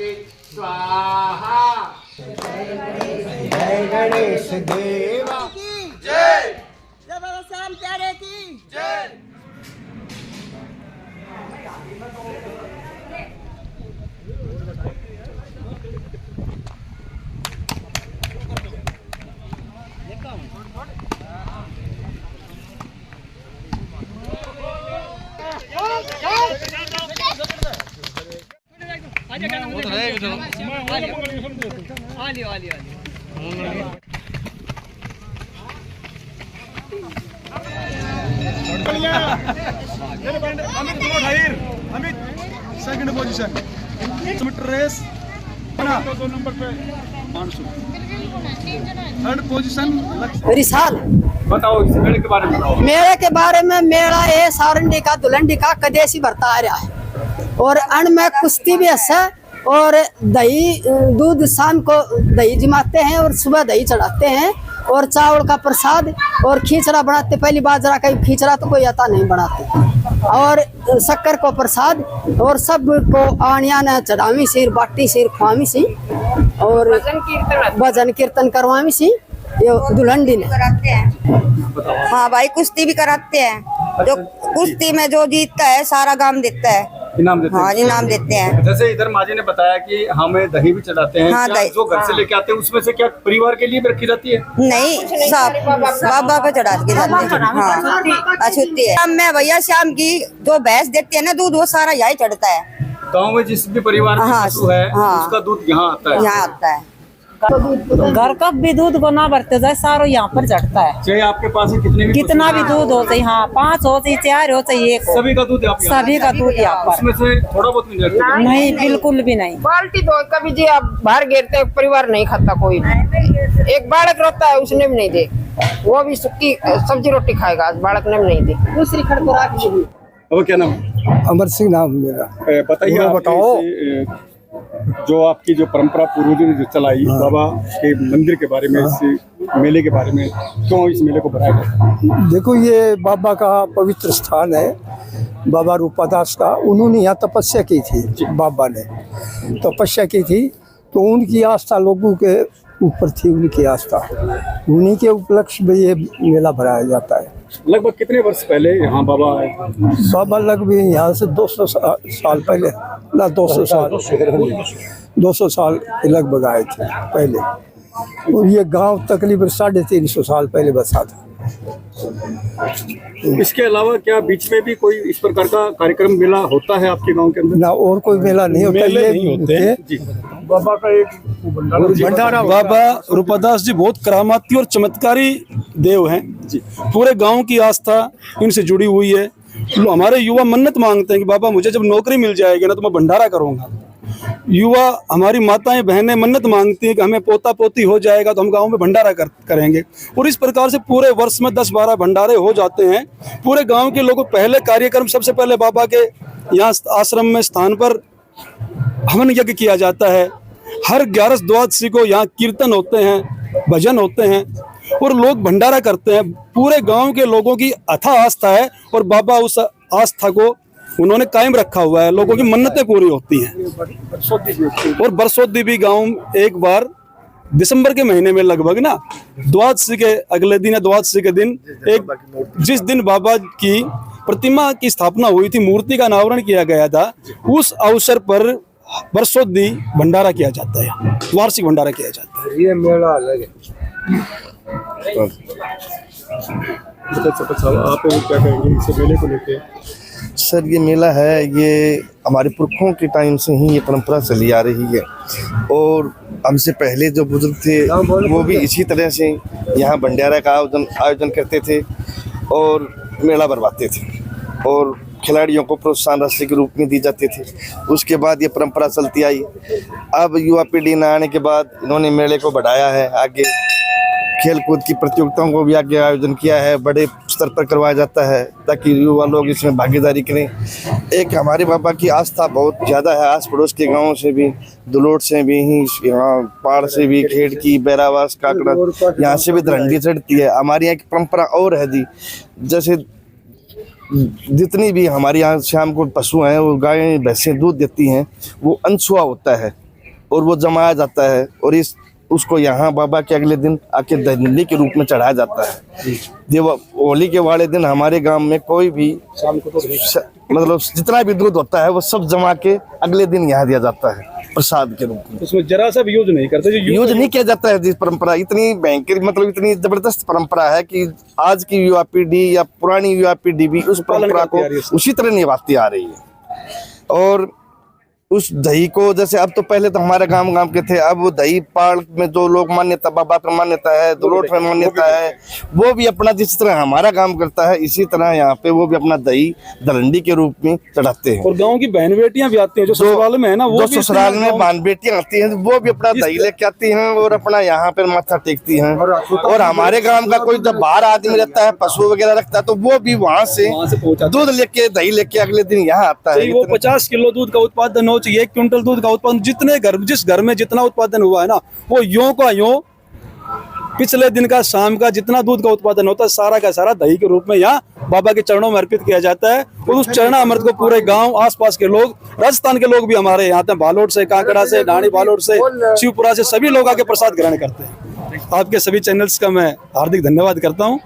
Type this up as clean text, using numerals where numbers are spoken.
गणपति स्वाहा। जय गणेश देवा की जय। जय बाबा श्याम प्यारे की जय। Amit second position race 2 number पे थर्ड पोजीशन। रिसाल बताओ इस मेले के बारे में बताओ। मेले के बारे में मेला ये सारंडी का दुलंडी का कदेसी बरता आ रहा है और अण में कुश्ती भी है और दही दूध शाम को दही जमाते हैं और सुबह दही चढ़ाते हैं और चावल का प्रसाद और खींचड़ा बनाते। पहली बाजरा का खींचड़ा तो कोई आता नहीं बनाते और शक्कर को प्रसाद और सब को आनिया ने चढ़ावी सी बाटी सी खुआवी सी और भजन कीर्तन करवावी सी ये दुल्हनडी ने कराते हैं। हाँ भाई कुश्ती भी कराते हैं। जो कुश्ती में जो जीतता है सारा गांव देता है, इनाम देते हाँ हैं। इनाम देते हैं। जैसे इधर माजी ने बताया कि हमें दही भी चढ़ाते हैं। हाँ, क्या दही। जो घर से लेके आते हैं उसमें से क्या परिवार के लिए भी रखी जाती है? नहीं सब बाबा को चढ़ा के जाते हैं। हाँ अछूती है। शाम में भैया शाम की जो भैंस देती है ना दूध वो सारा यही चढ़ता है। गाँव में जिस भी परिवार में हाँ, पशु है हाँ। उसका दूध यहाँ आता है। यहाँ आता है। घर का भी दूध को ना भरते जाए सारो यहाँ पर चढ़ता है। चाहे आपके पास कितने भी कितना भी दूध हो चाहिए, हाँ 5 हो चाहिए 4 हो चाहिए, एक हो। सभी का दूध सभी का दूध यहाँ पर उसमें से थोड़ा बहुत मिल जाता है। नहीं, बिल्कुल भी नहीं। बाल्टी तो कभी जी आप बाहर गिरते परिवार नहीं खाता कोई भी। एक बालक रोता है उसने भी नहीं दे, वो भी सूखी सब्जी रोटी खाएगा, बालक ने भी नहीं दी। दूसरी खड़खड़ा और क्या नाम? अमर सिंह नाम मेरा। बताइए पूरा आप बताओ। जो आपकी जो परंपरा पूर्वजों ने जो चलाई बाबा के मंदिर के बारे में, इस मेले के बारे में, क्यों इस मेले को बनाया गया? देखो ये बाबा का पवित्र स्थान है, बाबा रूपादास का। उन्होंने यहाँ तपस्या की थी, बाबा ने तपस्या की थी तो उनकी आस्था लोगों के ऊपर थी, उनकी आस्था। उन्हीं के उपलक्ष्य में ये मेला भराया जाता है। लगभग कितने वर्ष पहले यहाँ बाबा आए? बाबा लगभग यहाँ से 200 साल पहले ना 200 साल के लगभग आए थे पहले। और ये गांव तकरीबन 350 साल पहले बसा था। इसके अलावा क्या बीच में भी कोई इस प्रकार का कार्यक्रम मेला होता है आपके गांव के अंदर? ना और कोई मेला नहीं होता। मेले ये नहीं होते जी। बाबा का एक भंडारा बाबा रूपादास जी बहुत करामाती और चमत्कारी देव हैं जी। पूरे गांव की आस्था इनसे जुड़ी हुई है। हमारे युवा मन्नत मांगते हैं कि बाबा मुझे जब नौकरी मिल जाएगी ना तो मैं भंडारा करूंगा। युवा हमारी माताएं बहनें मन्नत मांगती हैं कि हमें पोता पोती हो जाएगा तो हम गांव में भंडारा करेंगे। और इस प्रकार से पूरे वर्ष में 10-12 भंडारे हो जाते हैं। पूरे गांव के लोगों पहले कार्यक्रम सबसे पहले बाबा के यहाँ आश्रम में स्थान पर हवन यज्ञ किया जाता है। हर 11 द्वादशी को यहाँ कीर्तन होते हैं, भजन होते हैं और लोग भंडारा करते हैं। पूरे गांव के लोगों की अथाह आस्था है और बाबा उस आस्था को उन्होंने कायम रखा हुआ है। लोगों की मन्नतें पूरी होती हैं। और बरसोद्दी भी गांव एक बार दिसंबर के महीने में लगभग ना द्वादशी के अगले दिन या द्वादशी के दिन एक जिस दिन बाबा की प्रतिमा की स्थापना हुई थी, मूर्ति का अनावरण किया गया था, उस अवसर पर बरसोद्दी भंडारा किया जाता है, वार्षिक भंडारा किया जाता है। ये मेला अलग है। आप क्या कहेंगे इस मेले को लेके? सर ये मेला है, ये हमारे पुरखों के टाइम से ही ये परंपरा चली आ रही है और हमसे पहले जो बुजुर्ग थे वो भी इसी तरह से यहाँ भंडारा का आयोजन करते थे और मेला भरवाते थे और खिलाड़ियों को प्रोत्साहन राशि के रूप में दी जाती थी। उसके बाद ये परंपरा चलती आई। अब युवा पीढ़ी न आने के बाद इन्होंने मेले को बढ़ाया है, आगे खेल कूद की प्रतियोगिताओं को भी आगे आयोजन किया है, बड़े स्तर पर करवाया जाता है ताकि युवा लोग इसमें भागीदारी करें। एक हमारे बाबा की आस्था बहुत ज़्यादा है, आस पड़ोस के गाँवों से भी, दुलोट से भी, यहाँ पहाड़ से भी, खेड़की, बैरावास, काकड़ा, यहाँ से भी धरंडी चढ़ती है। हमारे यहाँ की परंपरा और है जी, जैसे जितनी भी हमारे यहाँ शाम को पशु हैं वो गायें भैंसें दूध देती हैं, वो अनछुआ होता है और वो जमाया जाता है और इस उसको यहाँ बाबा के अगले दिन आके दही के रूप में चढ़ाया जाता है। होली के वाले दिन हमारे गांव में कोई भी मतलब जितना भी दूध होता है वो सब जमा के अगले दिन यहाँ दिया जाता है प्रसाद के रूप में। उसमें जरा सा भी यूज नहीं करते, जो यूज नहीं किया जाता है। जिस परंपरा इतनी भयंकर मतलब इतनी जबरदस्त परंपरा है कि आज की युवा पीढ़ी या पुरानी युवा पीढ़ी भी उस परंपरा को उसी तरह निभाती आ रही है। और उस दही को जैसे अब तो पहले तो हमारे गांव के थे, अब वो दही पाड़ में जो लोग मान्यता बाबा का मान्यता है, दुलोट में मान्यता है, वो भी अपना जिस तरह हमारा काम करता है इसी तरह यहाँ पे वो भी अपना दही दरंडी के रूप में चढ़ाते हैं। और गांव की बहन बेटियां भी आती हैं जो ससुराल में है ना, वो जो ससुराल में बहन बेटियां आती हैं वो भी अपना दही लेके आती हैं और अपना यहाँ पे माथा टेकती हैं। और हमारे गाँव का कोई जब बाहर आदमी रहता है, पशु वगैरह रखता है, तो वो भी वहाँ से दूध लेके दही लेके अगले दिन यहाँ आता है। वो 50 किलो दूध का उत्पादन हो चाहिए, 1 क्विंटल दूध का उत्पादन, जिस घर में जितना उत्पादन हुआ है ना, वो यों का यों पिछले दिन का शाम का जितना दूध का उत्पादन होता है सारा का सारा दही के रूप में यहाँ बाबा के चरणों में अर्पित किया जाता है। और उस चरणामृत को पूरे गांव आसपास के लोग, राजस्थान के लोग भी हमारे यहाँ आते हैं, बालोट से, कांकड़ा से, डाणी बालोट से, शिवपुरा से, सभी लोग आके प्रसाद ग्रहण करते हैं। आपके सभी चैनल्स का मैं हार्दिक धन्यवाद करता हूँ।